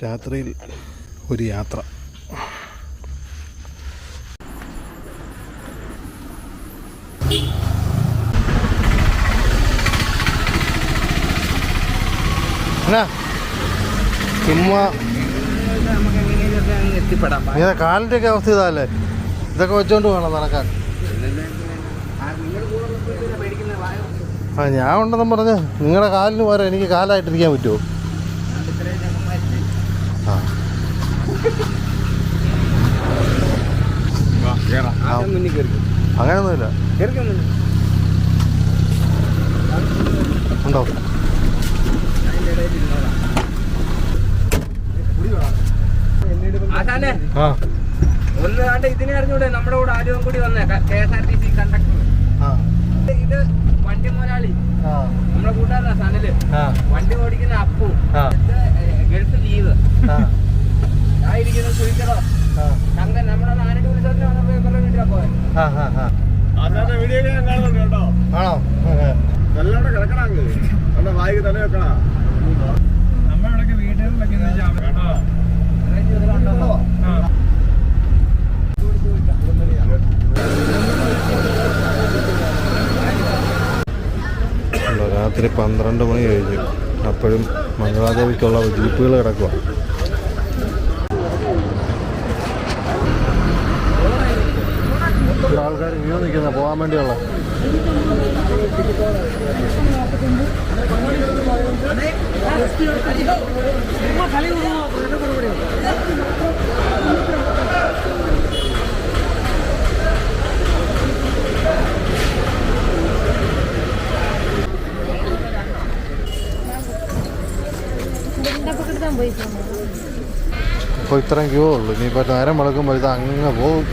രാത്രിയിൽ ഒരു യാത്ര. ചുമ്മാ ഇങ്ങനെ കാലിൻ്റെ ഒക്കെ അവസ്ഥ ഇതല്ലേ, ഇതൊക്കെ വെച്ചോണ്ട് വേണം നടക്കാൻ. ആ ഞാൻ ഉണ്ടെന്നും പറഞ്ഞ് നിങ്ങളുടെ കാലിന് പോരാ എനിക്ക് കാലായിട്ടിരിക്കാൻ പറ്റുമോ? ആ അങ്ങനെയൊന്നുമില്ല. ഉണ്ടോ? ആ ഒന്ന് കണ്ട് ഇതിനെ അറിഞ്ഞൂടെ നമ്മുടെ കൂടെ ആരും കൂടി വന്നേ KSRTC കണ്ടക്ടർ. ഇത് വണ്ടി മുതലാളി നമ്മുടെ കൂട്ടുകാരനാ സനല്. വണ്ടി ഓടിക്കുന്ന അപ്പു. ഗൾഫ് ലീവ് ആയിരിക്കുന്ന ചോദിക്കണോ അങ്ങനെ നമ്മുടെ നാനൂറ് ഉത്സവത്തിന് വന്നപ്പോ ഇവരുടെ വീട്ടിലാ പോയത്. വീഡിയോ ഞാൻ കാണുന്നുണ്ട് കേട്ടോ. ആണോ? നല്ലോണം കിടക്കണം, വായിക്ക് തല വെക്കണം. നമ്മളവിടൊക്കെ വീടുകളിലൊക്കെ രാത്രി 12 മണി കഴിഞ്ഞു. അപ്പോഴും മംഗളാദേവിക്കുള്ള ജീപ്പുകൾ കിടക്കുക. ആൾക്കാർ വീട് നിൽക്കുന്ന പോകാൻ വേണ്ടിയുള്ള. ഇപ്പോൾ ഇത്രയും ക്യൂ ഉള്ളൂ. ഇനിയിപ്പോൾ നേരം വെളുക്കുമ്പോൾ ഇത് അങ്ങ് പോകും.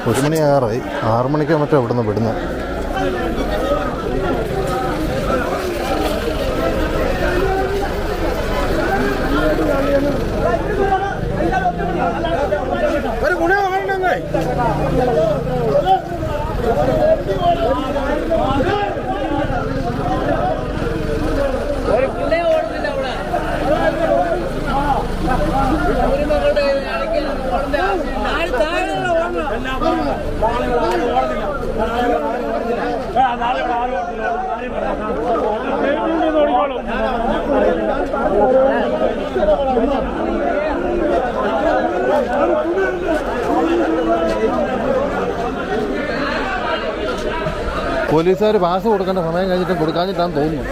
1 മണി ആറായി. 6 മണിക്ക് മറ്റോ ഇവിടുന്ന് വിടുന്നത്. പോലീസുകാർ പാസ് കൊടുക്കേണ്ട സമയം കഴിഞ്ഞിട്ട് കൊടുക്കാഞ്ഞിട്ടാന്ന് തോന്നുന്നു.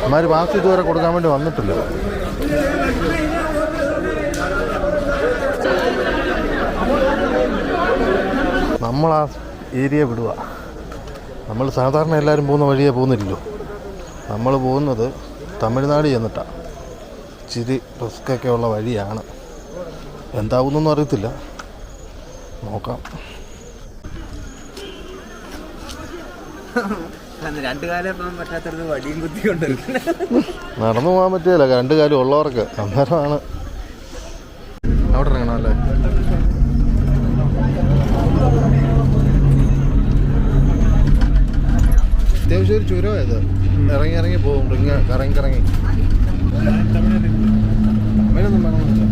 അമ്മാര് പാസ് ഇതുവരെ കൊടുക്കാൻ വേണ്ടി വന്നിട്ടില്ല. നമ്മൾ ആ ഏരിയ വിടുക. നമ്മൾ സാധാരണ എല്ലാവരും പോകുന്ന വഴിയേ പോകുന്നില്ലല്ലോ. നമ്മൾ പോകുന്നത് തമിഴ്നാട് ചെന്നിട്ടാണ്. ഇച്ചിരി റിസ്ക്കൊക്കെ ഉള്ള വഴിയാണ്. എന്താവുന്നൊന്നും അറിയത്തില്ല, നോക്കാം. നടന്നു പോകാൻ പറ്റില്ല, 2 കാലും ഉള്ളവർക്ക്. അന്നേരമാണ് അവിടെ ഇറങ്ങണം അല്ലേ. അത്യാവശ്യം ഒരു ചുരമായത്. ഇറങ്ങി പോകും. കറങ്ങി തമിഴൊന്നും വേണമെന്നില്ല.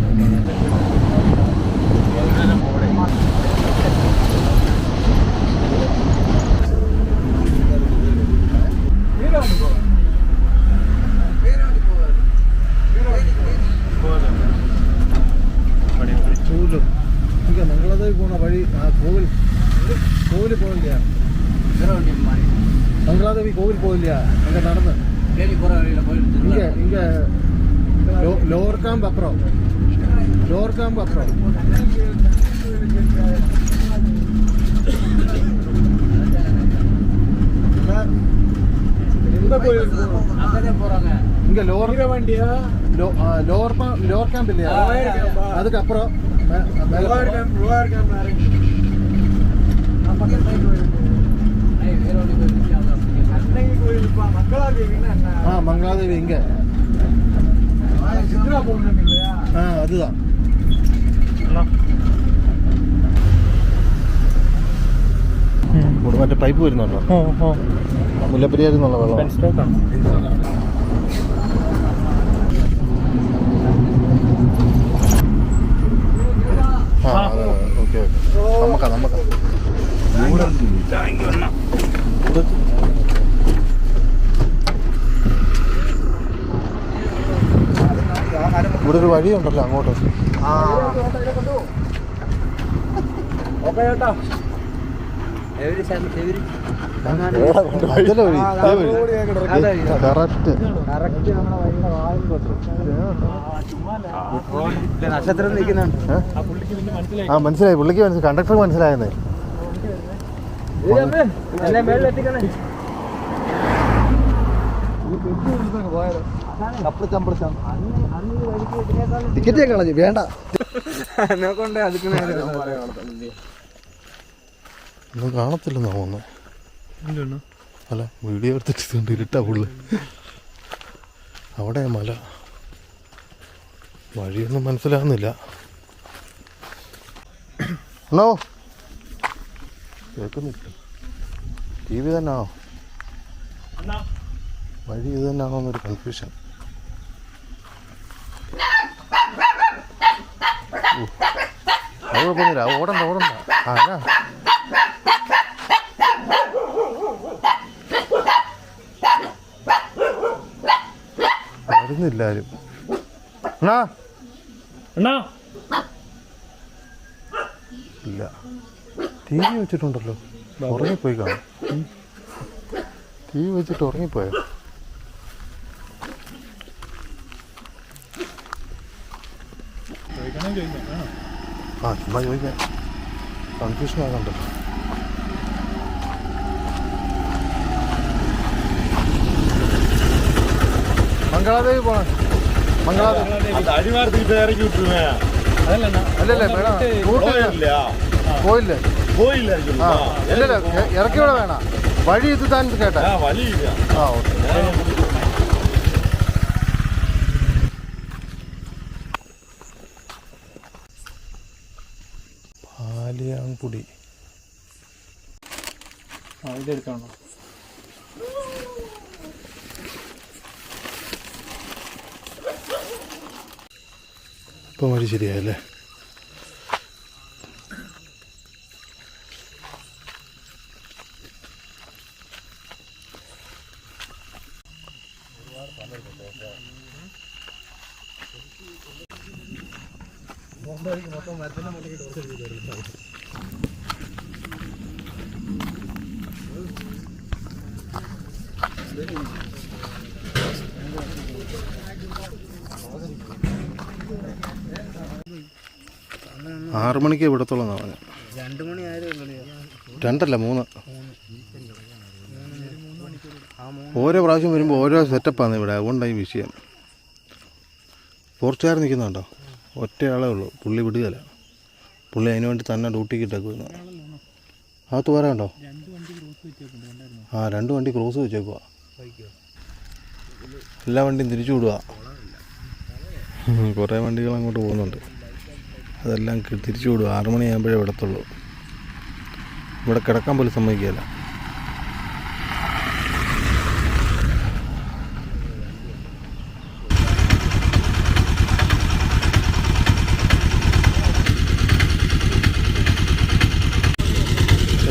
മംഗളാദേവി പോണ വഴി ആ കോവിൽ പോവില്ല. മംഗളാദേവി കോവിൽ പോവില്ല. ഇങ്ങനെ നടന്ന് ഇങ്ങ ലോവർ ക്യാമ്പ് അപ്പുറം. இங்க லோவர் வண்டியா லோவர் கேம்ப் இல்லையா? அதுக்கு அப்புறம் லோவர் கேம்ப் மங்களாதேவி இங்க அதுதான். മറ്റേ പൈപ്പ് വരുന്നുണ്ടോ? മുല്ലപ്പെരിയാറിൽ നിന്നുള്ള വെള്ളം. ഓക്കെ ഓക്കെ നമുക്ക് ഇവിടെ ഒരു വഴിയുണ്ടല്ലോ അങ്ങോട്ട്. കറക്റ്റ് നക്ഷത്രം നിൽക്കുന്നുണ്ട്. ആ മനസ്സിലായി, പുള്ളിക്ക് മനസ്സിലായി, കണ്ടക്ടർ മനസ്സിലായെന്നേ. ടിക്കറ്റ് കളഞ്ഞു വേണ്ട. ഒന്നും കാണത്തില്ലെന്നാ തോന്നുന്നു. അല്ല വീഡിയോ എടുത്തിട്ട് ഇരുട്ടാ ഫുള്ള്. അവിടെ മല, വഴിയൊന്നും മനസ്സിലാകുന്നില്ല. ഹലോ, കേൾക്കുന്നില്ല. ടി വി തന്നെയാണോ? വഴി ഇത് തന്നെയാണോ എന്നൊരു കൺഫ്യൂഷൻ. അത് കുഴപ്പമൊന്നുമില്ല, ഓടണ്ട. ആ വരുന്നില്ല ആരും. ഇല്ല, ടി വി വെച്ചിട്ടുണ്ടല്ലോ. ഉറങ്ങിപ്പോയി കാണും. ടി വി വെച്ചിട്ട് ഉറങ്ങിപ്പോയോ? ആ ചുമ്മാ ചോദിക്കാം, കൺഫ്യൂഷൻ ആകണ്ടല്ലോ. മംഗളാദേവി പോണം. മംഗളാദേവി അല്ലല്ലേ പോയില്ലേ? ആ അല്ലല്ല, ഇറക്കിവിടെ വേണം. വഴി ഇത് താൻ കേട്ടാ? ആ ഓക്കെ. പാലിയാങ്കുടി ഇതെടുക്കാണോ? ഇപ്പം വഴി ശരിയായല്ലേ? മൊത്തം മരത്തിൻ്റെ മുകളിൽ ടോർച്ച് 6 മണിക്ക് വിടത്തുള്ളൂ പറഞ്ഞു. 2 മണിയായാലും 2 അല്ല 3. ഓരോ പ്രാവശ്യം വരുമ്പോൾ ഓരോ സെറ്റപ്പാണ് ഇവിടെ. അതുകൊണ്ടാണ് ഈ വിഷയം. പോർച്ചുകാർ നിൽക്കുന്നുണ്ടോ? ഒറ്റയാളേ ഉള്ളൂ, പുള്ളി വിടുകയില്ല. പുള്ളി അതിന് വേണ്ടി തന്നെ ഡ്യൂട്ടിക്ക് ഇട്ടേക്കുന്നു. അകത്ത് വേറെ ഉണ്ടോ? ആ 2 വണ്ടി ക്രോസ് വെച്ചേക്കുക. എല്ലാ വണ്ടിയും തിരിച്ചു വിടുക. കുറേ വണ്ടികൾ അങ്ങോട്ട് പോകുന്നുണ്ട്. അതെല്ലാം തിരിച്ചു വിടുക. 6 മണിയാകുമ്പോഴേ വിടത്തുള്ളൂ. ഇവിടെ കിടക്കാൻ പോലും സമ്മതിക്കുകയില്ല.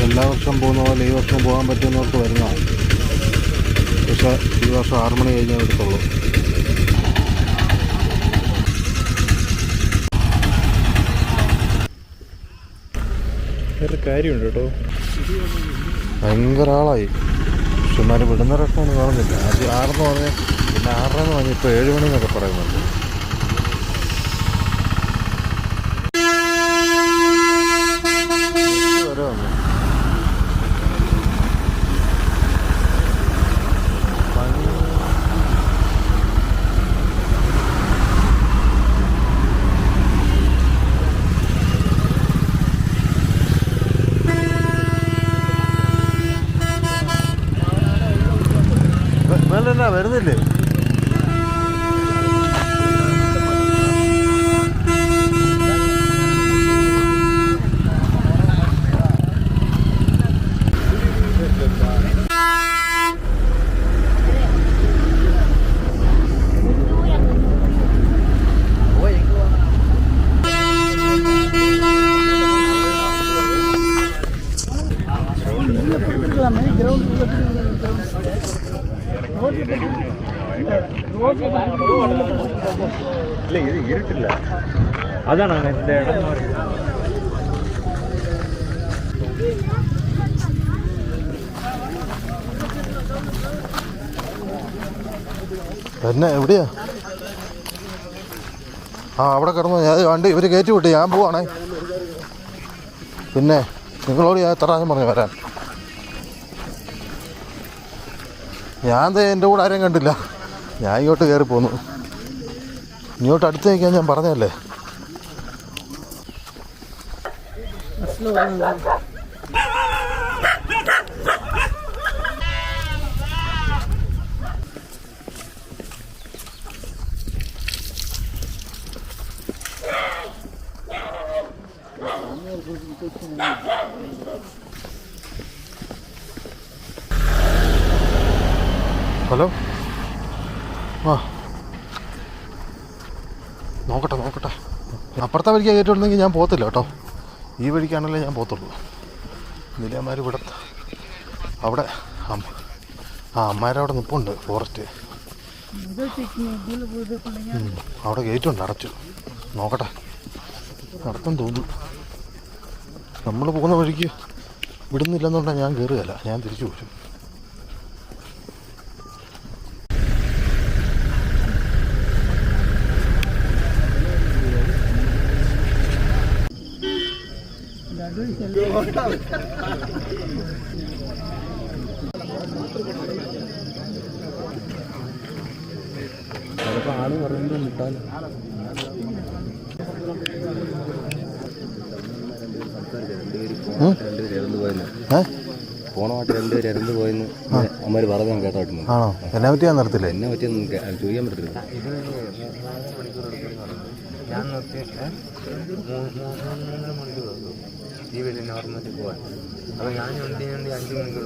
എല്ലാ വർഷവും പോകുന്ന പോലെ ഈ വർഷം പോകാൻ പറ്റുന്നവർക്ക് വരുന്നതാണ്. പക്ഷേ ഈ വർഷം 6 മണി കഴിഞ്ഞേ എടുത്തുള്ളൂ. കാര്യമുണ്ട് കേട്ടോ, ഭയങ്കര ആളായി. പക്ഷെ എന്നാലും വിടുന്ന രക്ഷമൊന്നും കാണുന്നില്ല. ആദ്യം 6 പറഞ്ഞ്, പിന്നെ 6 പറഞ്ഞ് ഇപ്പോൾ 7 മണി എന്നൊക്കെ പറയുന്നുണ്ട്. അല്ല വരുന്നില്ലേ? இல்லை இது இருட்டில்ல அதான் நாங்கள் இந்த இடம் പിന്നെ എവിടെയാ? ആ അവിടെ കിടന്നു. ഞാൻ വണ്ടി ഇവർ കയറ്റി വിട്ടു, ഞാൻ പോവാണേ. പിന്നെ നിങ്ങളോട് ഞാൻ എത്ര പ്രാവശ്യം പറഞ്ഞു വരാൻ? ഞാൻ എൻ്റെ കൂടെ ആരെയും കണ്ടില്ല, ഞാൻ ഇങ്ങോട്ട് കയറി പോന്നു. ഇങ്ങോട്ട് അടുത്ത് നിൽക്കാൻ ഞാൻ പറഞ്ഞല്ലേ. ഹലോ, ആ നോക്കട്ടെ അപ്പുറത്തെ വഴിക്ക് കയറ്റിട്ടുണ്ടെങ്കിൽ ഞാൻ പോകത്തില്ല കേട്ടോ. ഈ വഴിക്കാണല്ലേ ഞാൻ പോകത്തുള്ളൂ. നിലയന്മാർ ഇവിടെ അവിടെ അമ്മാരവിടെ നിൽപ്പുണ്ട് ഫോറസ്റ്റ്. അവിടെ ഗേറ്റുണ്ട്, അടച്ചു. നോക്കട്ടെ, നടത്താൻ തോന്നുന്നു. നമ്മൾ പോകുന്ന വഴിക്ക് വിടുന്നില്ലെന്നുണ്ടെങ്കിൽ ഞാൻ കയറുകയല്ല, ഞാൻ തിരിച്ചു പോരും. ആള് പറയുന്നത് മുട്ടാൽ പോണമായിട്ട് രണ്ടുപേര് ഇറந்து പോയെന്ന് അമ്മമാര് പറഞ്ഞു കേട്ടോട്ടിരുന്നു. ആണോ? എന്നെ പറ്റി ഞാൻ നിർത്തില്ല. എന്നെ പറ്റിയൊന്നും ചോദിക്കാൻ പറ്റില്ല. ഞാൻ നിർത്തി 3 മണിക്കൂർ ഈ വലിയ നോർമലി പോകാൻ. അപ്പോൾ ഞാൻ ഞണ്ടി 5 മണിക്കൂർ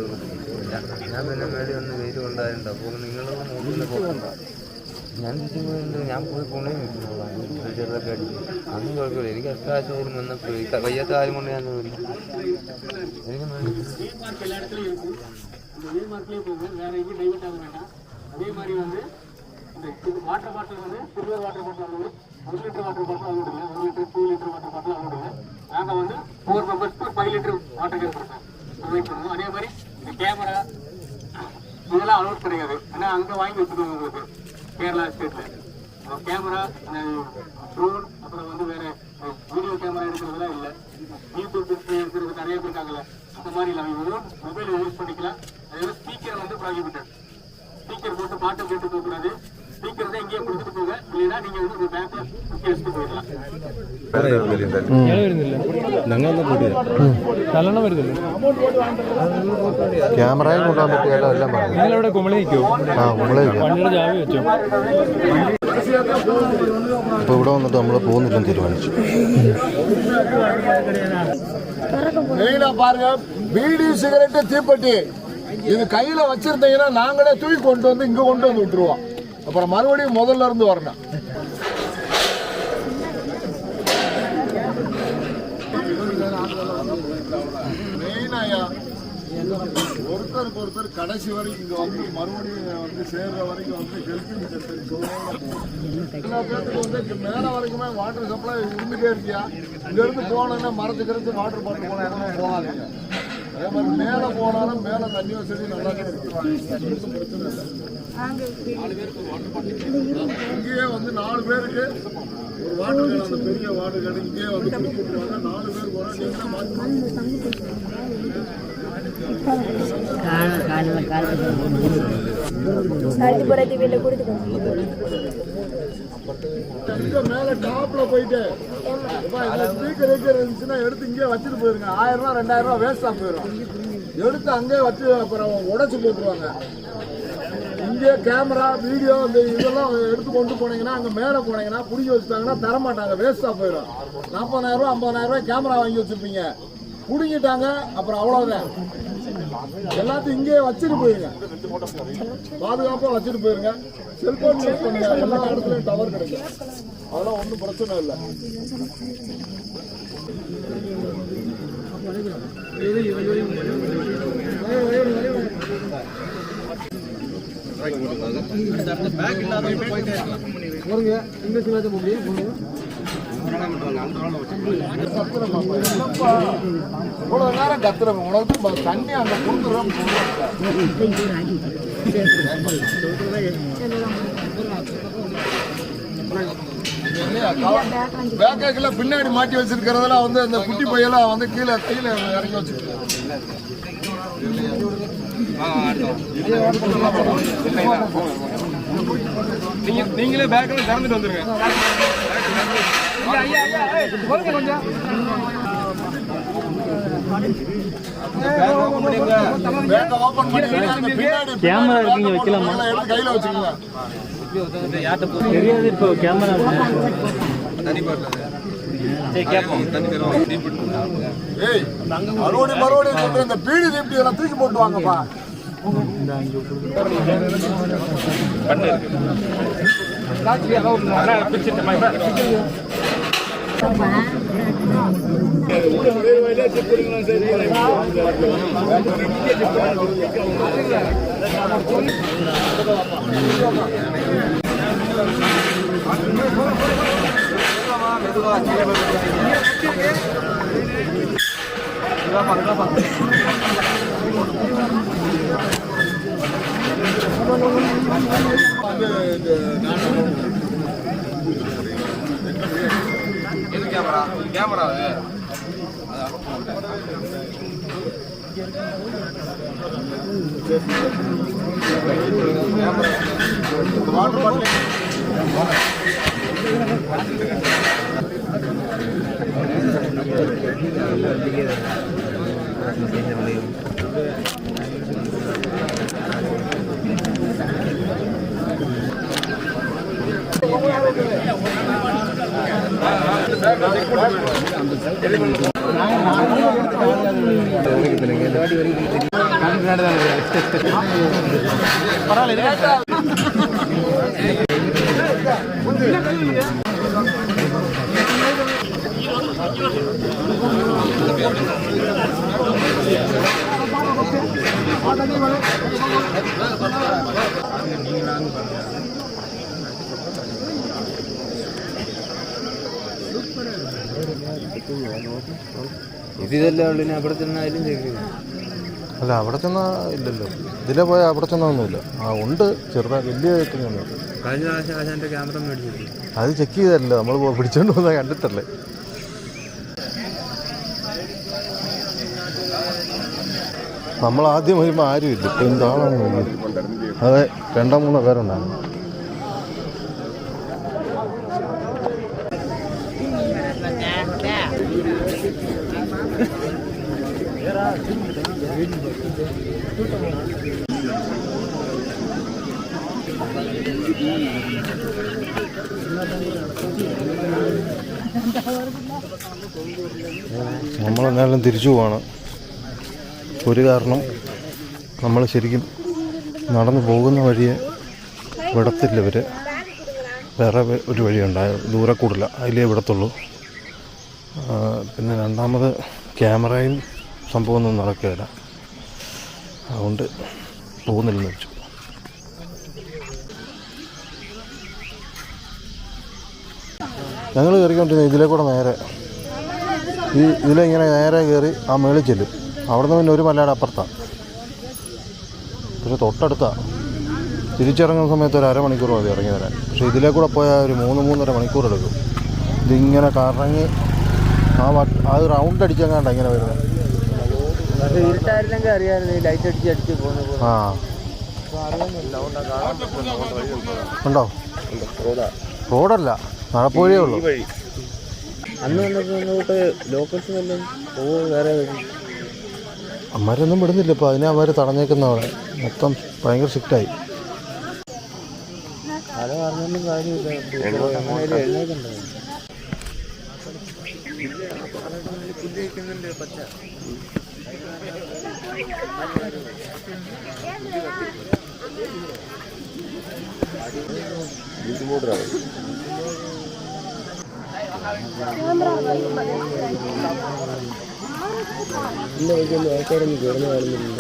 ഞാൻ പിന്നെ മേടി വന്ന് വെയിൽ കൊണ്ടായിരുന്നു. അപ്പോൾ നിങ്ങൾ നോക്കുന്ന പോകണ്ട. ഞാൻ തിരിച്ചു പോയിട്ടുണ്ട്. ഞാൻ പോയി പുണേ ചെറുതൊക്കെ അടിച്ചു. അന്നും കുഴപ്പമില്ല. എനിക്ക് എത്ര ആഴ്ച പോലും വന്നപ്പോൾ വയ്യാത്ത കാര്യം കൊണ്ട് ഞാൻ ചോദിക്കും. എനിക്ക് அதே மாதிரி வந்து இந்த வாட்டர் பாட்டில் வந்து சில்வர் வாட்டர் பாட்டில் வந்து 1 லிட்டர் வாட்டர் பாட்டில் அலோடுங்க, 1 லிட்டர் 2 லிட்டர் வாட்டர் பாட்டில் அலோடுங்க. நாங்கள் வந்து 4 மெம்பர்ஸ்க்கு 5 லிட்டர் வாட்டர் கேன் கொடுப்போம், ப்ரொவைட் பண்ணுவோம். அதே மாதிரி இந்த கேமரா இதெல்லாம் அலோட் கிடையாது. ஆனால் அங்கே வாங்கி வச்சுக்கோங்க. உங்களுக்கு கேரளா ஸ்டேட்டில் கேமரா, ட்ரோன், அப்புறம் வந்து வேறு வீடியோ கேமரா எடுக்கிறதுலாம் இல்லை. யூடியூப் எடுக்கிறது நிறைய பேர் இருக்காங்கல்ல, அந்த மாதிரி இல்லை. அவங்க மொபைல் யூஸ் பண்ணிக்கலாம். அதே ஸ்பீக்கர் வந்து ப்ராஹிபிட்டட். ஸ்பீக்கர் போட்டு பாட்டு கேட்டு போகக்கூடாது. ஸ்பீக்கர் தான் இங்கேயே கொடுத்துட்டு போங்க. இல்லைன்னா நீங்கள் வந்து ஒரு பேங்க்ல வச்சுட்டு போயிடலாம். ക്യാമറയും കൊണ്ടുപോകാൻ പറ്റിയല്ലോ, എല്ലാം നിങ്ങളവിടെ കുമളി നിൽക്കുമോ? ആ, കുമളി വണ്ടിയുടെ ചാവി വെച്ചോ? അപ്പോൾ ഇവിടെ വന്നിട്ട് നമ്മൾ പോകുന്നില്ലെന്ന് തീരുമാനിച്ചു. பாருங்க, பீடி சிகரெட்டு தீப்பெட்டி இது கையில வச்சிருந்தீங்கன்னா நாங்களே தூக்கி கொண்டு வந்து இங்க கொண்டு வந்து விட்டுருவோம். அப்புறம் மறுபடியும் முதல்ல இருந்து வரணும். மெயினாயா ஒருத்தருக்கு கடைசி வரைக்கும் இங்க வந்து மறுபடியும் வந்து சேர்ற வரைக்கும் வந்து ஹெல்பிங் எல்லா பேருக்கு வந்து மேல வரைக்குமே வாட்டர் சப்ளை இருந்துட்டே இருக்கியா. இங்க இருந்து போனோன்னா மரத்துக்கு வாட்டர் பாட்டில் போன இடமே போகாதீங்க. அதே மாதிரி மேலே போனாலும் மேலே தண்ணி வசதி நல்லா இங்கேயே வந்து 4 பேருக்கு ஒரு வாட்டர் கேன், அந்த பெரிய வாட்டர் கேன் இங்கேயே வந்து கொடுத்துருவாங்க. 4 பேர் போனால் மேல டாப்ல போயிட்டு ஸ்பீக்கர் இருந்துச்சுன்னா எடுத்து இங்கே வச்சுட்டு போயிருங்க. 1000 ரூபா 2000 ரூபா வேஸ்டா போயிடும். எடுத்து அங்கே வச்சு அப்புறம் உடைச்சு போட்டுருவாங்க. இங்கே கேமரா வீடியோ இந்த இதெல்லாம் எடுத்து கொண்டு போனீங்கன்னா அங்கே மேலே போனீங்கன்னா பிடிச்சி வச்சுட்டாங்கன்னா தரமாட்டாங்க, வேஸ்டா போயிடும். 40,000 ரூபா 50,000 ரூபாய் கேமரா வாங்கி வச்சிருப்பீங்க, பிடிங்கிட்டாங்க, அப்புறம் அவ்வளோதான். எல்லாத்தையும் இங்கேயே வச்சுட்டு போயிருங்க, பாதுகாப்பாக வச்சுட்டு போயிருங்க. செல்போன் யூஸ் பண்ணுங்க, எல்லா இடத்துலையும் டவர் கிடைக்கும், அதெல்லாம் ஒன்றும் பிரச்சனை இல்லை. இங்கிலீஷ் மேட்ச் முடியும் இவ்வளோ நேரம் கத்துறோம் உனக்கு தண்ணி அங்கே கொடுத்துறோம். பேக்கெல்லாம் பின்னாடி மாட்டி வச்சிருக்கிறதெல்லாம் வந்து அந்த குட்டி பையெல்லாம் வந்து கீழே கையில் இறங்கி வச்சிருக்கோம். நீங்களே பேக்கில் திறந்துட்டு வந்துருங்க. கேமரா இருக்கீங்க வைக்கலாமா? கையில் வச்சுக்கோங்க. தெரியாது இப்போ கேமரா ஏய் மறுபடியும் சொல்றேன், இந்த பீடி தீப்தி எல்லாம் தூக்கி போட்டு வாங்கப்பா. கேமரா வாட்டர் பாட்டில் ഇതിതല്ലേ ഉള്ളു. അവിടെ ചെന്നാലും അല്ല അവിടെ ചെന്നാൽ ഇല്ലല്ലോ. ഇതിലെ പോയാൽ അവിടെ ചെന്നൊന്നുമില്ല. ഉണ്ട് ചെറുതായി വലിയ ചെക്കിങ്ങൊന്നും. കഴിഞ്ഞ പ്രാവശ്യം ആശാൻ്റെ ക്യാമറ മേടിച്ചിട്ട് അത് ചെക്ക് ചെയ്തല്ലോ, നമ്മൾ പിടിച്ചോണ്ട് പോകുന്നത് കണ്ടിട്ടല്ലേ. നമ്മൾ ആദ്യം വരുമ്പോൾ ആരുമില്ല. ഇപ്പം എന്താണെന്ന് നോക്കി. അതെ, 2-3 പേരുണ്ടായിരുന്നു. നമ്മളെന്നാലും തിരിച്ചു പോവാണ്. ഒരു കാരണം നമ്മൾ ശരിക്കും നടന്നു പോകുന്ന വഴിയെ വിടത്തില്ല ഇവർ. വേറെ ഒരു വഴിയുണ്ടായത് ദൂരെ കൂടില്ല, അതിലേ വിടത്തുള്ളൂ. പിന്നെ രണ്ടാമത് ക്യാമറയും സംഭവമൊന്നും നടക്കുകയില്ല, അതുകൊണ്ട് പോകുന്നില്ലെന്ന് വെച്ചു. ഞങ്ങൾ കയറിക്കൊണ്ടിരുന്ന ഇതിലേ കൂടെ നേരെ ഇതിലിങ്ങനെ നേരെ കയറി ആ മേളിൽ ചെല്ലും. അവിടുന്ന് പിന്നെ ഒരു മലയുടെ അപ്പുറത്താണ്, പക്ഷെ തൊട്ടടുത്താണ്. തിരിച്ചിറങ്ങുന്ന സമയത്ത് ഒരു അരമണിക്കൂർ മതി ഇറങ്ങി വരാൻ. പക്ഷേ ഇതിലേ കൂടെ പോയാൽ ഒരു 3-3.5 മണിക്കൂർ എടുക്കും. ഇതിങ്ങനെ കറങ്ങി ആ റൗണ്ട് അടിച്ചെങ്ങാണ്ട് ഇങ്ങനെ വരുന്നത്. ഇരുട്ടായിരുന്നെങ്കിൽ അറിയാമായിരുന്നു ഈ ലൈറ്റ് അടിച്ച് പോകുന്നത്. ആ ഉണ്ടോ? റോഡല്ല, നടപ്പുവഴിയേ ഉള്ളൂ. അന്ന് വന്നപ്പോൾ ലോക്കൽസ് വല്ലതും വേറെ അമ്മരൊന്നും വിടുന്നില്ല ഇപ്പോൾ. അതിനെ അവർ തടഞ്ഞേക്കുന്നവിടെ മൊത്തം ഭയങ്കര സ്ട്രിക്റ്റായി. അത് പറഞ്ഞൊന്നും കാര്യമില്ല. എഴുന്നേക്കുണ്ടോ പുല്ലിക്കുന്നുണ്ട് പച്ച. ഇല്ല, ആൾക്കാരൊന്നും കിടന്നു കാണുന്നില്ല.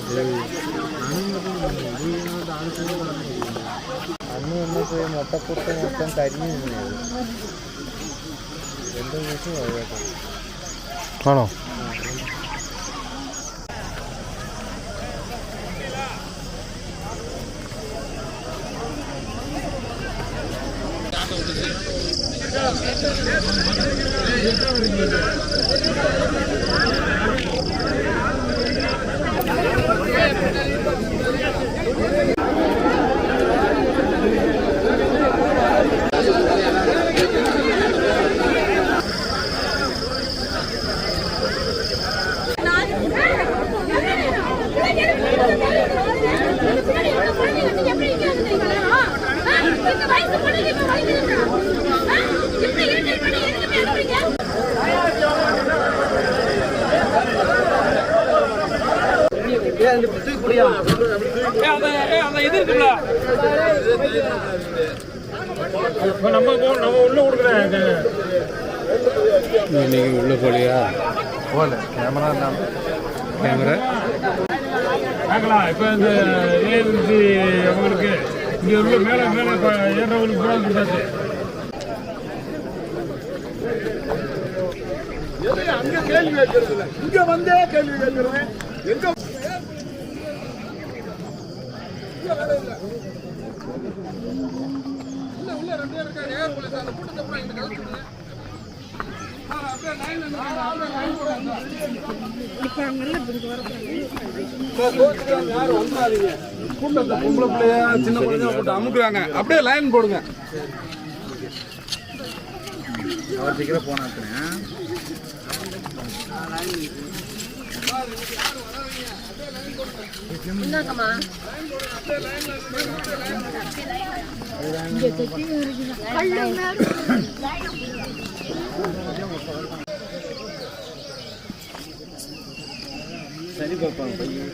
അന്ന് വന്നപ്പോൾ മുട്ടക്കുത്ത് മൊത്തം കരിഞ്ഞു നിന്നത് 2 ദിവസം കഴിയാത്ത ആണോ? உள்ள போலியா പോലെ ക്യാമറ എല്ലാം கேமரா இப்போ இந்த ஏஎன்சி அவங்களுக்கு இங்கே உள்ள மேலே ஏறவங்களுக்கு கூட கொடுத்தாச்சு. அங்க கேள்வி கேட்கறது இல்லை, இங்க வந்தே கேள்வி கேட்கறது. எங்க உள்ள 2 பேர் இருக்காங்க. ஏன் போலீஸ் அந்த கூட்டத்தை பூரா இங்க கலந்து விடுங்க. அப்படியே லைன்ல யாரும் வந்தாதீங்க. கூட்டத்தை பொம்பளை பிள்ளையா சின்ன குழந்தைய போட்டு அமுக்குறாங்க. அப்படியே லைன் போடுங்க. அவர் சீக்கிரம் போனாச்சுனே என்னங்கம்மா சரி பாப்பாங்க பையன்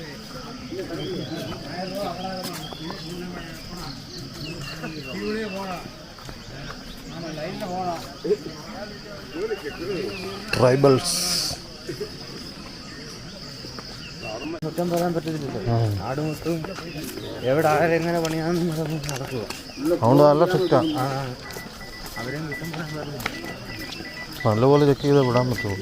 ട്രൈബൽസ് കുറ്റം പറയാൻ പറ്റത്തില്ലല്ലോ. നാട് മൊത്തം എവിടെ ആരെങ്ങനെ പണിയാന്ന് നടക്കുക. അതുകൊണ്ട് നല്ല സ്ട്രിക്റ്റാണ്. അവരെയും കുറ്റം പറയാൻ പാടില്ല. നല്ലപോലെ ചെക്ക് ചെയ്ത് വിടാൻ പറ്റുള്ളൂ.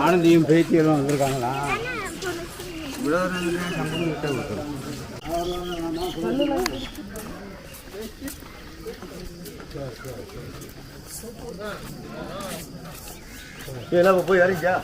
ஆனந்தியும் பேத்தியெல்லாம் வந்திருக்காங்களா? சம்பளம் கிட்ட கொடுத்துரும். போய் இறங்கியா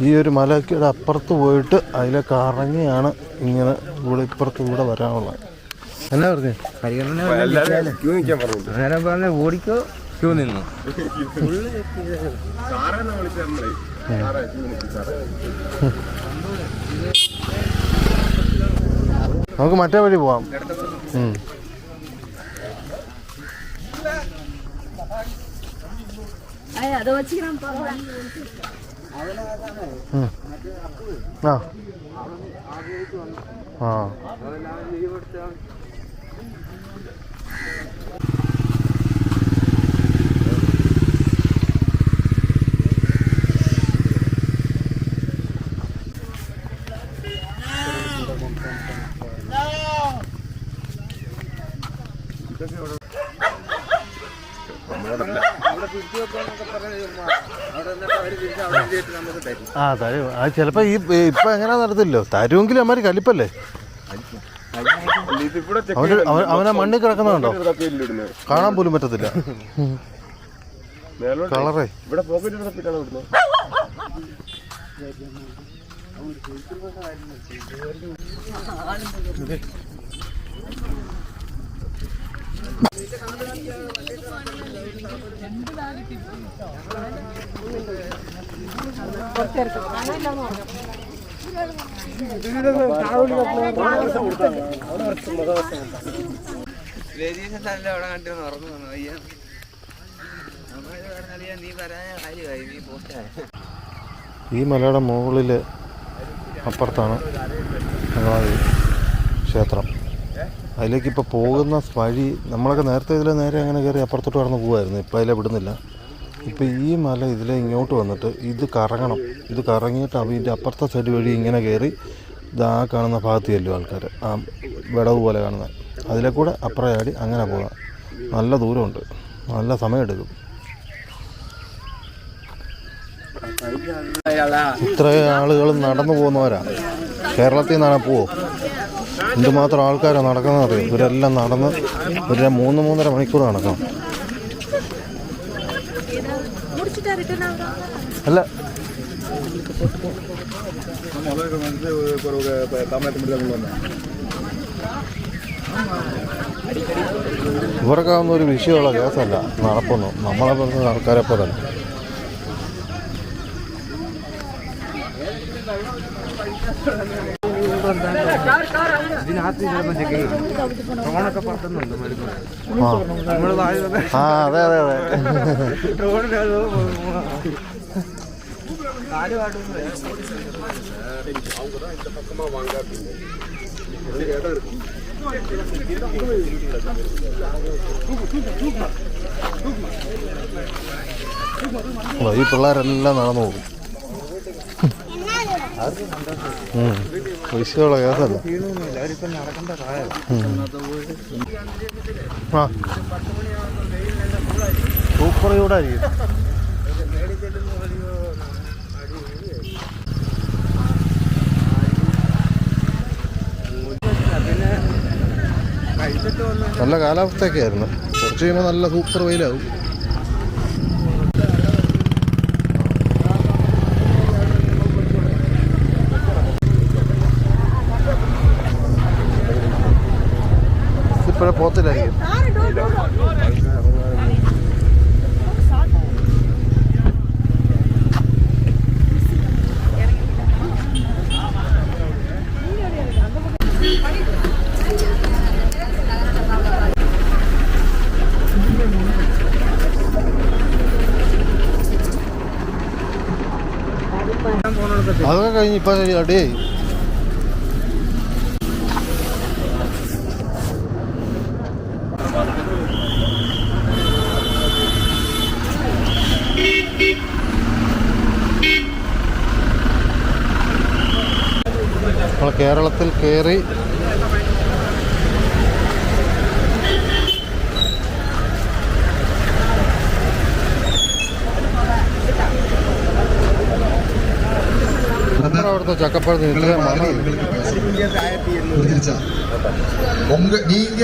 ഈ ഒരു മലയുടെ അപ്പുറത്ത് പോയിട്ട് അതിലെ കറങ്ങിയാണ് ഇങ്ങനെ ഇവിടെ ഇപ്പുറത്ത് ഇവിടെ വരാനുള്ളത്. എന്നാ പറഞ്ഞു അന്നേരം പറഞ്ഞ ഓടിക്കോ ക്യൂ നിന്നു. നമുക്ക് മറ്റേ വഴി പോവാം. அதை வச்சுக்கிறான் ആ ആ തരും. അത് ചിലപ്പോൾ ഇപ്പം എങ്ങനെ നടത്തില്ലോ, തരുമെങ്കിലും അമ്മമാർ കലിപ്പല്ലേ. അവനെ മണ്ണിൽ കിടക്കുന്നുണ്ടോ, കാണാൻ പോലും പറ്റത്തില്ല. കളറേ ഇവിടെ പോക്കറ്റ് തപ്പിട്ടാണ് വിടുന്നത്. അവിടെ കണ്ടിരുന്നു ഉറങ്ങുന്നു. അയ്യ നീ പറയാൻ കാര്യമായി, നീ പോസ്റ്റായ. ഈ മലയുടെ മുകളിൽ അപ്പുറത്താണ് ഞങ്ങളെ ക്ഷേത്രം. അതിലേക്ക് ഇപ്പോൾ പോകുന്ന വഴി നമ്മളൊക്കെ നേരത്തെ ഇതിൽ നേരെ അങ്ങനെ കയറി അപ്പുറത്തോട്ട് കടന്ന് പോകുമായിരുന്നു. ഇപ്പോൾ അതിലെ വിടുന്നില്ല. ഇപ്പോൾ ഈ മല ഇതിലെ ഇങ്ങോട്ട് വന്നിട്ട് ഇത് കറങ്ങണം. ഇത് കറങ്ങിയിട്ട് അതിൻ്റെ അപ്പുറത്തെ സൈഡ് വഴി ഇങ്ങനെ കയറി ഇതാ കാണുന്ന ഭാഗത്ത് ചെല്ലും ആൾക്കാർ. ആ വിടവ് പോലെ കാണുന്ന അതിലെ കൂടെ അപ്പുറം ചാടി അങ്ങനെ പോകാം. നല്ല ദൂരമുണ്ട്, നല്ല സമയമെടുക്കും. ഇത്ര ആളുകൾ നടന്നു പോകുന്നവരാ. കേരളത്തിൽ നിന്നാണ് പോവും. എന്തുമാത്രം ആൾക്കാരാണ് നടക്കുന്നത് അറിയാം. ഇവരെല്ലാം നടന്ന് ഒരു 3-3.5 മണിക്കൂർ നടക്കണം. അല്ല ഇവർക്കാവുന്ന ഒരു വിഷയമുള്ള കേസല്ല നടപ്പൊന്നും. നമ്മളെ പറഞ്ഞ ആൾക്കാരെ പോലെ ഇതിനകത്ത് ഡ്രോണൊക്കെ പറത്തുന്നുണ്ട്. ആ അതെ അതെ അതെ. ഈ പിള്ളേരെല്ലാം നടന്നു പോകും. വിഷയമുള്ള കേസല്ല. ആ സൂപ്പർ ചൂടായിരിക്കും. നല്ല കാലാവസ്ഥയൊക്കെ ആയിരുന്നു. കുറച്ച് കഴിയുമ്പോൾ നല്ല സൂപ്പർ വെയിലാവും. ഇപ്പോഴേ പോത്തില്ലായിരിക്കും. അതൊക്കെ കഴിഞ്ഞ് ഇപ്പം അടിയായി. നമ്മൾ കേരളത്തിൽ കയറി அவிடுத்த சக்கப்பழத்து நீங்க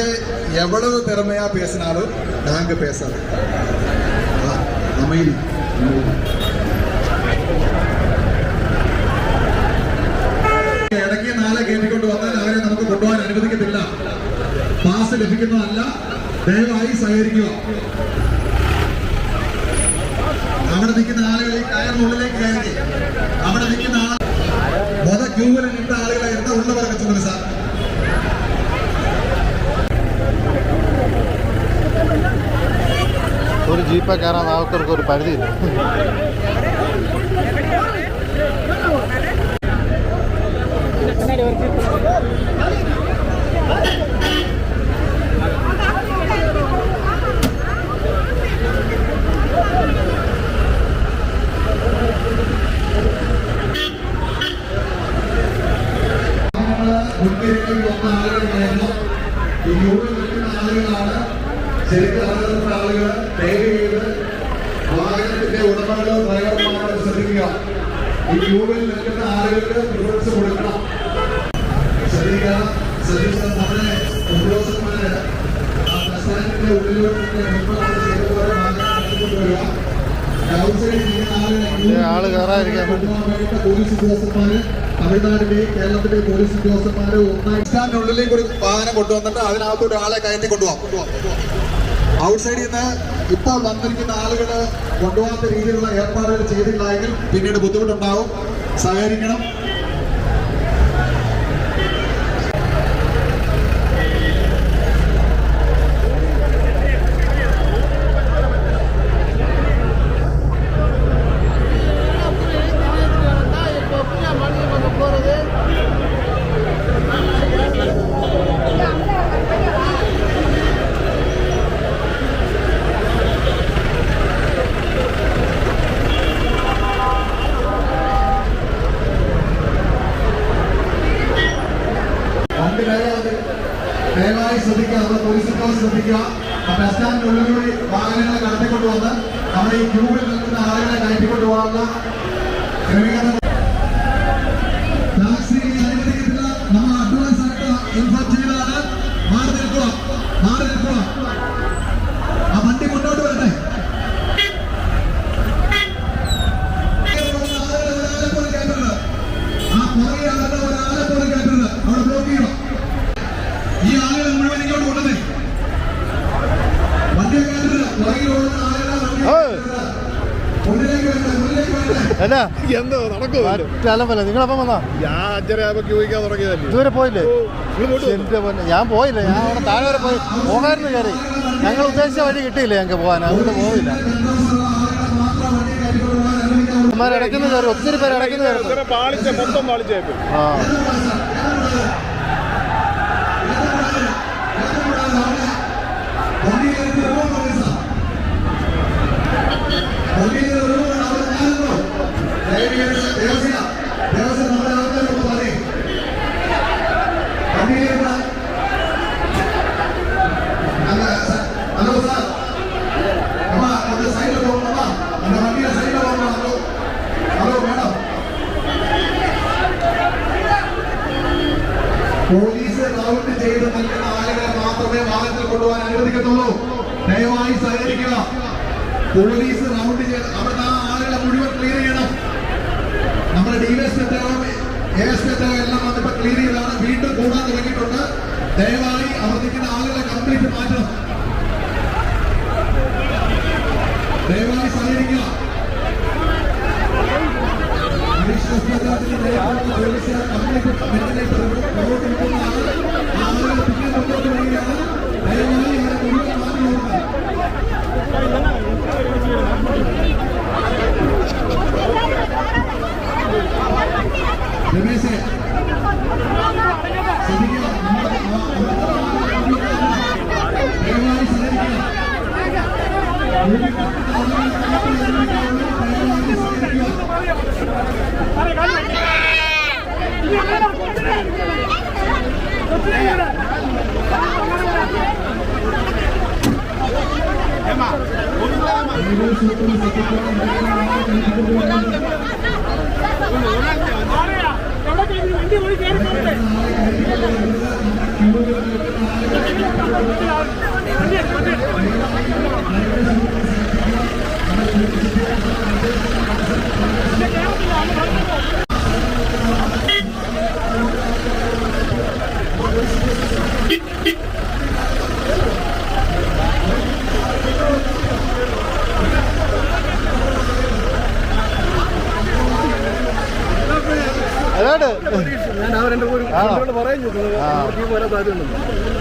எவ்வளவு திறமையா பேசினாலும் நாங்க பேசல அமைதி ഇടയ്ക്ക് നാളെ കേട്ടിക്കൊണ്ട് വന്നാൽ അവരെ നമുക്ക് കൊണ്ടുപോകാൻ അനുവദിക്കത്തില്ല. പാസ് ലഭിക്കുന്നതല്ല. ദയവായി സഹകരിക്കുക. അവിടെ നിൽക്കുന്ന ആളുകൾ ഈ കയറിനുള്ളിലേക്ക് കയറി അവിടെ നിൽക്കുന്ന ക്യൂവിൽ നിന്ന ആളുകളായിരുന്ന ഉള്ളവരൊക്കെ ചുമതല സാർ ഒരു ജീപ്പേ കയറാൻ ആൾക്കാർക്ക് ഒരു പരിധിയില്ല. മുൻകരുതൽ വന്ന ആളുകളായിരുന്നു. ഈ യൂറിൽ നിൽക്കുന്ന ആളുകളാണ് ശരിക്കും അറിയാവുന്ന ആളുകൾ ദയവ് ചെയ്ത് വാഹനത്തിന്റെ ഉടമകളോ ഡ്രൈവർമാരോ ശ്രദ്ധിക്കുക. ഈ ക്യൂവിൽ നിൽക്കുന്ന ആളുകൾക്ക് പ്രിഫറൻസ് കൊടുക്കണം. ശ്രദ്ധിക്കുക. നമ്മുടെ ഉദ്യോഗസ്ഥന്മാര് ആ ബസ് സ്റ്റാൻഡിന്റെ ഉള്ളിലോട്ട് ചെയ്തപോലെ ആള് കയറാതിരിക്കാൻ പോലീസ് ഉദ്യോഗസ്ഥന്മാര്, തമിഴ്നാടിന്റെയും കേരളത്തിന്റെയും പോലീസ് ഉദ്യോഗസ്ഥന്മാര് ഒന്നായി സ്റ്റാൻഡിനുള്ളിലേക്ക് ഒരു വാഹനം കൊണ്ടുവന്നിട്ട് അതിനകത്തോട്ട് ആളെ കയറ്റി കൊണ്ടുപോകാം. ഔട്ട്സൈഡിൽ നിന്ന് ഇപ്പോൾ വന്നിരിക്കുന്ന ആളുകൾ കൊണ്ടുപോകാത്ത രീതിയിലുള്ള ഏർപ്പാടുകൾ ചെയ്തില്ലായെങ്കിൽ പിന്നീട് ബുദ്ധിമുട്ടുണ്ടാവും. സഹകരിക്കണം. ദയവായി ശ്രദ്ധിക്കുക. നമ്മുടെ പോലീസ് ഉദ്യോഗസ്ഥർ ശ്രദ്ധിക്കുക. ബസ് സ്റ്റാൻഡിനുള്ളിലൂടെ വാഹനങ്ങളെ കടത്തിക്കൊണ്ടുവന്ന് നമ്മുടെ ഈ ക്യൂവിൽ നിൽക്കുന്ന ആളുകളെ കയറ്റിക്കൊണ്ടുപോകാനുള്ള ക്രമീകരണം ടാക്സി അനുവദിക്കത്തില്ല. നമ്മൾ അഡ്വാൻസ് ആയിട്ട് ഇൻഫോം ചെയ്താണ്. മാറി നിൽക്കുക. ആ വണ്ടി മുന്നോട്ട് വരട്ടെ. ആ പുറകെ ആളുടെ ഒരാളെ പോലും കയറ്റരുത്. അവിടെ ബ്ലോക്ക് ചെയ്യണം. ഈ ആളുകളെ മുഴുവൻ ഇങ്ങോട്ട് കൊണ്ടുവന്നേ. വണ്ടി കയറ്റരുത്. പുറകിൽ ഓടുന്ന ആളുകളെ മുന്നിലേക്ക് വരട്ടെ. എന്തോ നടക്കുമല്ല. നിങ്ങളപ്പം വന്നാ ഞാൻ 5:30 ക്യൂവിക്കാൻ തുടങ്ങിയതല്ലേ. ഇതുവരെ പോയില്ലേ? എന്റെ പൊന്നെ, ഞാൻ പോയില്ല. ഞാൻ അവിടെ താഴെ വരെ പോയി പോകായിരുന്നു കയറി. ഞങ്ങൾ ഉദ്ദേശിച്ച വഴി കിട്ടിയില്ല ഞങ്ങൾക്ക് പോകാൻ. അതുകൊണ്ട് പോയില്ല. ഇടയ്ക്കുന്ന കയറി, ഒത്തിരി പേര് ഇടയ്ക്കുന്ന കയറി. മൊത്തം പാളിച്ചായി. ആ ഹലോ സാർ, സൈഡിൽ പോകണം. വണ്ടിയുടെ സൈഡിൽ പോകണം. ഹലോ മേഡം, പോലീസ് റൗണ്ട് ചെയ്ത് നിൽക്കുന്ന ആളുകളെ മാത്രമേ വാഹനത്തിൽ കൊണ്ടുപോകാൻ അനുവദിക്കത്തുള്ളൂ. ദയവായി സഹകരിക്കുക. പോലീസ് റൗണ്ട് ചെയ്ത് അവിടുത്തെ ആ ആളുകളെ മുഴുവൻ ക്ലിയർ ചെയ്യണം. നമ്മുടെ ഡിവൈഎസ്പിയോ എഎസ്പിയോ എല്ലാം വന്നിപ്പോ ക്ലിയർ ചെയ്താണ്. വീണ്ടും കൂടാൻ തുടങ്ങിയിട്ടുണ്ട്. ദയവായി അവർ നിൽക്കുന്ന ആളുകളെ കംപ്ലീറ്റ് മാറ്റണം. ദയവായി സഹകരിക്കുക. പോലീസ് കംപ്ലീറ്റ് മുന്നോട്ട് നിൽക്കുന്നതാണ്. ആളുകൾ പിന്നെ മുന്നോട്ട് വരികയാണ്. ദയവായി അവരെ മുഴുവൻ മാറ്റി കൊടുക്കണം. രമേശേ, ശ്രദ്ധിക്കുക. ദയവായി സഹകരിക്കുക.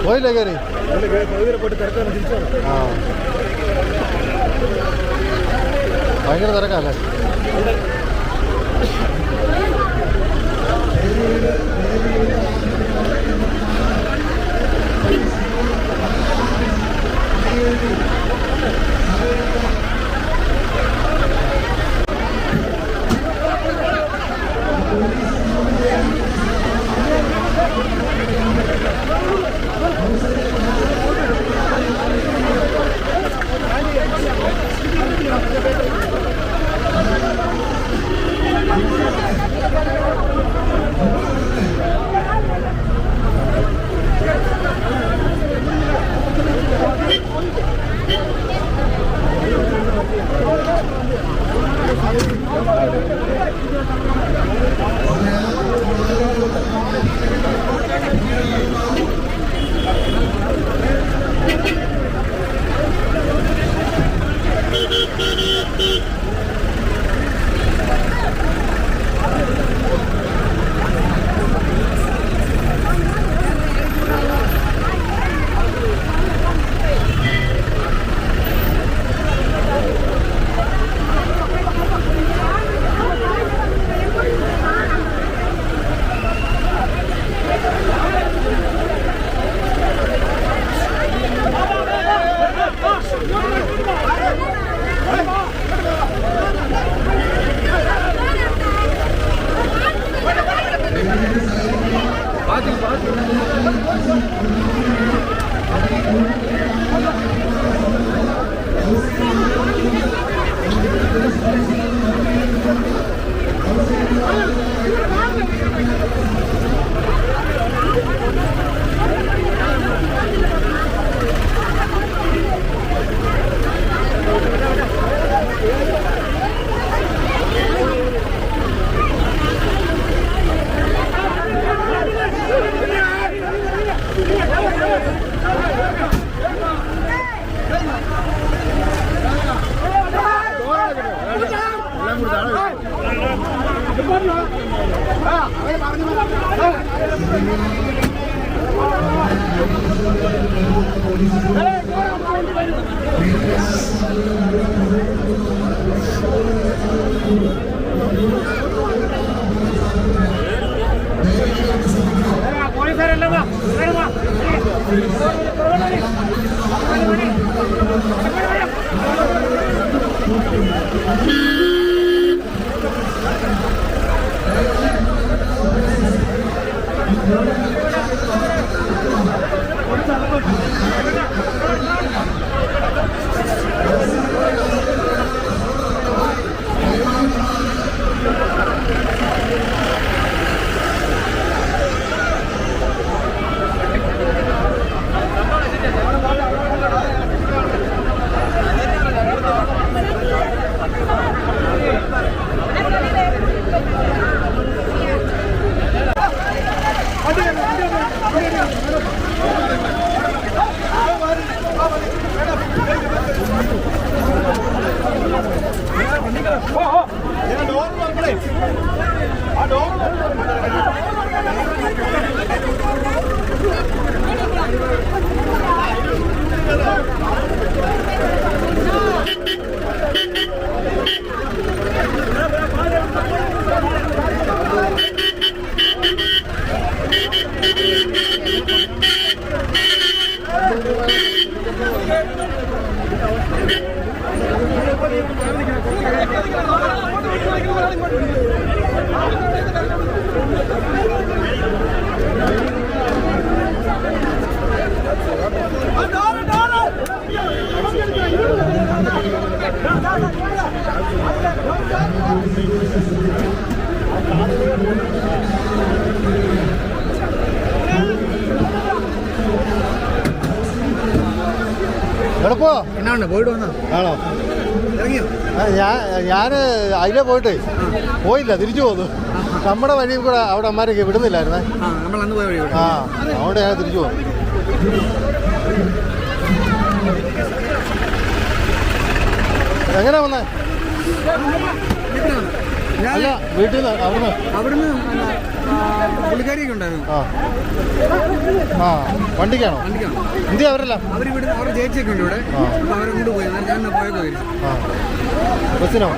പോയില്ലേ കയറി? ഭയങ്കര തിരക്കല്ലേ? എളുപ്പോ എന്നാണ് പോയിട്ട് വന്നോ? ആണോ? ഇറങ്ങിയോ? ഞാൻ അതിലേ പോയിട്ടേ പോയില്ല, തിരിച്ചു പോന്നു. നമ്മുടെ വഴി കൂടെ അവിടെ അമ്മമാരൊക്കെ വിടുന്നില്ലായിരുന്നേ. നമ്മൾ അന്ന് പോയ വഴി. ആ, അതുകൊണ്ട് ഞാൻ തിരിച്ചു പോന്നു. എങ്ങനെയാ വന്നേ? അല്ല, വീട്ടിൽ നിന്ന് അവിടുന്ന് പുള്ളിക്കാരിയൊക്കെ ഉണ്ടായിരുന്നു. ആ, വണ്ടിക്കാണോ? എന്തിയാ അവരെല്ലാം? അവരുടെ ചേച്ചിയൊക്കെ ഉണ്ട് ഇവിടെ. അപ്പോൾ അവരെ കൊണ്ടുപോയി. ഞാൻ പോയൊക്കെ വരും. ആ, ബസ്സിനോ?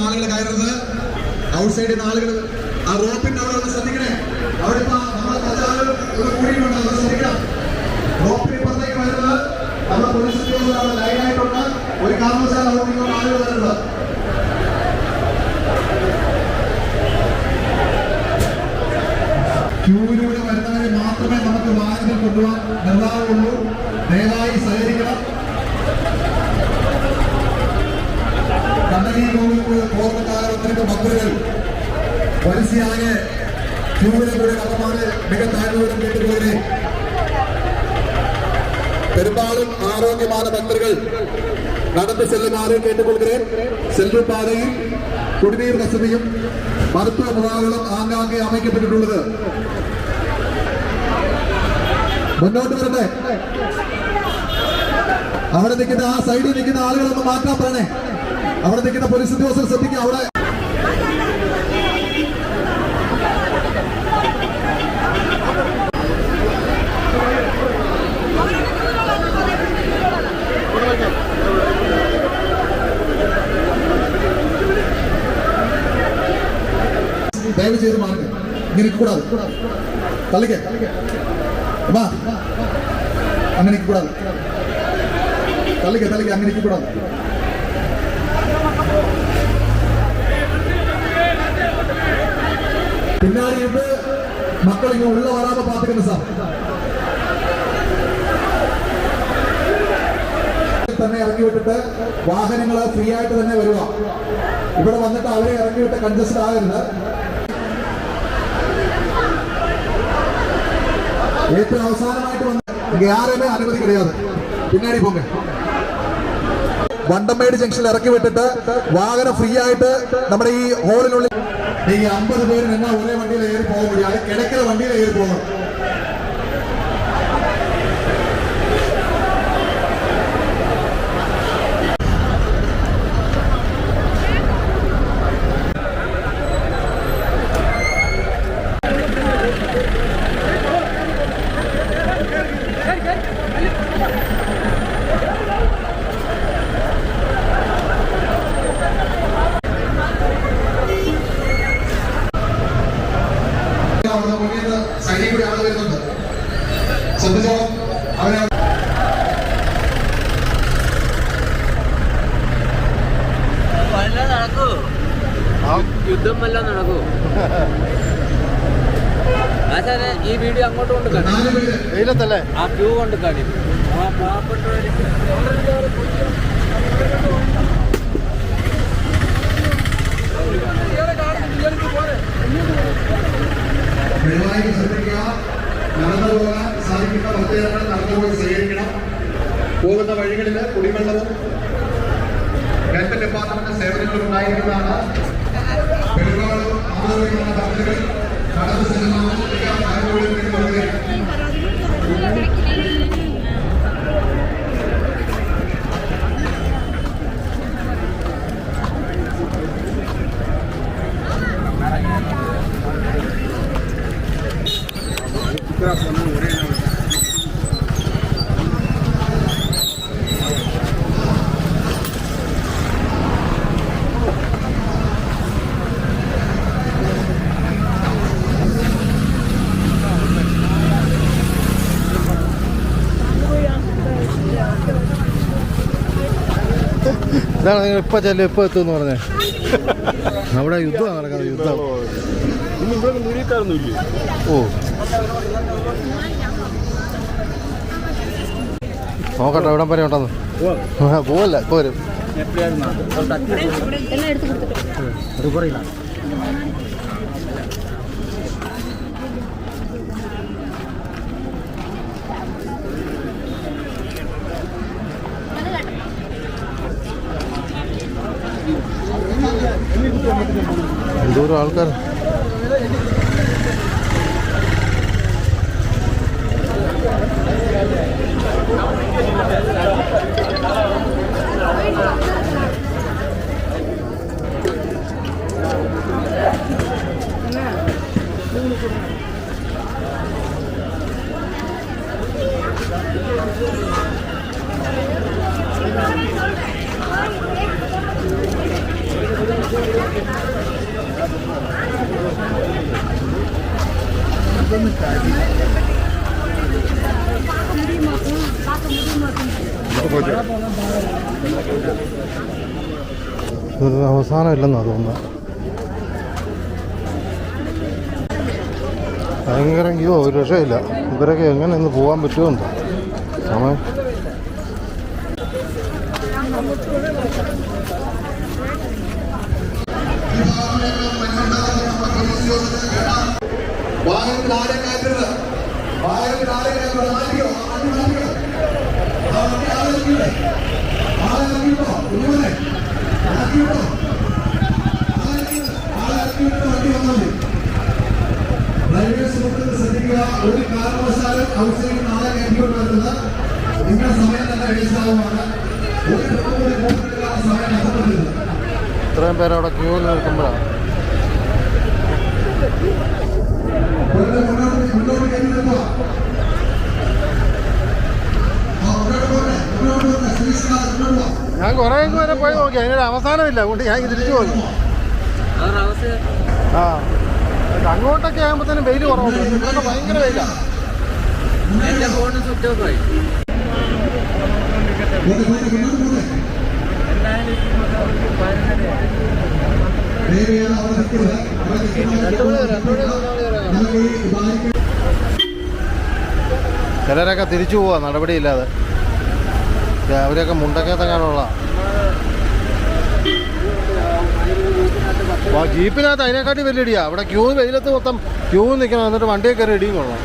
ആളുകൾ കയറുന്നത് ഔട്ട് സൈഡിൽ ആളുകൾ ആ റോപ്പിന്റെ അവിടെ ഒന്ന് ശ്രദ്ധിക്കണേ. അവിടെ ഇപ്പൊ നമ്മളെ കുറച്ച് ആളുകൾ ഇവിടെ കൂടിയിട്ടുണ്ട്, അത് ശ്രദ്ധിക്കണം. റോപ്പിന് ഇപ്പുറത്തേക്ക് വരുന്നത് നമ്മുടെ പോലീസ് ഉദ്യോഗസ്ഥരാണ്, ലൈനായിട്ടുണ്ട്. ഒരു കാരണവശാലും അവിടെ നിന്നുള്ള ആളുകൾ വരുന്നത്. ക്യൂവിലൂടെ വരുന്നവരെ മാത്രമേ നമുക്ക് വാഹനത്തിൽ കൊണ്ടുപോകാൻ നിർവാഹമുള്ളൂ. ദയവായി സഹകരിക്കണം. കണ്ണകി പോകുന്ന കാലഘട്ടത്തിലെ ഭക്തர்கள் വരിസയായ ക്യൂവിലെ കൂടെ നടമാറ് മിക താഴ്ന്നവരും കേട്ടുപോകരെ. പെരുമ്പാളും ആരോഗ്യமான ഭക്തர்கள் நடந்து செல்லுமாறு கேட்டுக்கொள்கிறேன். செல்லும் பாதையில் குடிநீர் வசதியும் மருத்துவ முகாம்களும் ஆங்காங்கே அமைக்கப்பட்டுள்ளது. മുന്നോട്ട് വരട്ടെ. അവിടെ നിൽക്കുന്ന ആ സൈഡിൽ നിൽക്കുന്ന ആളുകളൊന്ന് മാറ്റാൻ പറയണേ. അവിടെ നിൽക്കുന്ന പോലീസ് ഉദ്യോഗസ്ഥർ ശ്രദ്ധിക്കുക. അവിടെ ദയവ് ചെയ്ത് മാറുക. ഇങ്ങനെ കൂടാതെ തള്ളിക്ക അങ്ങനെ കൂടാതെ തള്ളിക്ക അങ്ങനെ കൂടാതെ. പിന്നാടി ഇട്ട് മക്കൾ ഇങ്ങനെ ഉള്ള വരാതെ പാത്തുക്കുന്നു സാർ. തന്നെ ഇറക്കി വിട്ടിട്ട് വാഹനങ്ങൾ ഫ്രീ ആയിട്ട് തന്നെ വരിക. ഇവിടെ വന്നിട്ട് അവരെ ഇറക്കി വിട്ട് കൺജസ്റ്റഡ് ആകരുത്. ഏറ്റവും അവസാനമായിട്ട് വന്ന് ആരെയുമേ അനുമതി കിടയാതെ പിന്നാടി പോങ്ങ. വണ്ടമേട് ജംഗ്ഷനിൽ ഇറക്കി വിട്ടിട്ട് വാഹനം ഫ്രീ ആയിട്ട് നമ്മുടെ ഈ ഹോളിനുള്ളിൽ ഈ 50 പേര് നിന്നാൽ ഒരേ വണ്ടിയിൽ കയറി പോകാൻ முடியாது. കിടക്കുന്ന വണ്ടിയിൽ കയറി പോകണം. സൈഡിൽ കൂടി ആള് വരുന്നുണ്ട്, ശ്രദ്ധിച്ചോ. അവരെ നടക്കൂ, യുദ്ധം വല്ലതും നടക്കൂ. ആശാനെ ഈ വീഡിയോ അങ്ങോട്ട് കൊണ്ട് വെയിലത്തല്ലേ ആ ക്യൂ കൊണ്ട് കാണി. ആ പാവപ്പെട്ടവര് ദയവായി ശ്രദ്ധിക്കുക. നടന്നു പോകാൻ സാധിക്കുന്ന പ്രത്യേകങ്ങൾ നടന്നുപോയി സ്വീകരിക്കണം. പോകുന്ന വഴികളിൽ കുടിവെള്ളവും ഹെൽത്ത് ഡിപ്പാർട്ട്മെന്റ് സേവനങ്ങളും ഉണ്ടായിരിക്കുന്നതാണ്. പെരുമാളും ആരോഗ്യമുള്ള ഭക്തர்கள் നടന്നു ചെല്ലുന്നതും ഇതാണ് നിങ്ങൾ ഇപ്പം ചെല്ലും ഇപ്പം എത്തുമെന്ന് പറഞ്ഞേ. അവിടെ യുദ്ധമാണ് നടക്കുന്നത്, യുദ്ധം. ഓ നോക്കട്ടെ എവിടം വരെ ഉണ്ടെന്ന്. പോവല്ല, ഇപ്പോൾ വരും. എന്തോരം ആൾക്കാർ. ഇത് അവസാനം ഇല്ലെന്നാ തോന്നുന്നത്. ഭയങ്കര ക്യൂ, ഒരു രക്ഷയില്ല. ഇവരൊക്കെ എങ്ങനെ ഇന്ന് പോകാൻ പറ്റുമെന്നോ സമയം. വാഹനത്തിൽ ആരെ കയറ്റരുത്, വാഹനത്തിൽ ആരെ കയറ്റരുത്, മാറ്റിക്കോ, മാറ്റിക്കോ. ആ വണ്ടി ആളെ ഇറക്കിയില്ലേ, ആളെ ഇറക്കിയിട്ടോ, കുഞ്ഞുമോനെ ആക്കിയിട്ടോ, ആളെ ഇറക്കിയിട്ട് വണ്ടി വന്നാൽ റെയിൽവേ സുഹൃത്തുക്കൾ ശ്രദ്ധിക്കുക. ഒരു കാരണവശാലും ഔട്ട്സൈഡിൽ നാളെ കയറ്റിക്കൊണ്ട് വരുന്നത് നിങ്ങളുടെ സമയം തന്നെ വേസ്റ്റാവുമാണ്. ഒരു ട്രിപ്പ് കൂടി കൂടുതലുള്ള സമയം നഷ്ടപ്പെട്ടിരുന്നു. ഇത്രയും പേര് അവിടെ ക്യൂ നിൽക്കുമ്പോഴാണ്. മുന്നോട്ട് കയറ്റി നിർത്തുക. ഞാൻ കുറേ വരെ പോയി നോക്കി, അതിനൊരു അവസാനമില്ല. അതുകൊണ്ട് ഞാൻ തിരിച്ചു പോയി. ആ അങ്ങോട്ടൊക്കെ ആകുമ്പോഴത്തേനും വെയിൽ കുറവുണ്ട്. ഇവിടെയൊക്കെ ഭയങ്കര വെയിലാണ്. എന്റെ ഫോണ് സ്വിച്ച് ഓഫ് ആയി. ചിലരൊക്കെ തിരിച്ചു പോവാ നടപടിയില്ലാതെ. അവരൊക്കെ മുണ്ടക്കത്തെങ്ങാനുള്ള ജീപ്പിനകത്ത് അതിനെക്കാട്ടി വലിയ ഇടിയാ. അവിടെ ക്യൂ വെയിലത്ത് മൊത്തം ക്യൂ നിൽക്കണം. എന്നിട്ട് വണ്ടിയൊക്കെ റെഡിയും കൊള്ളണം.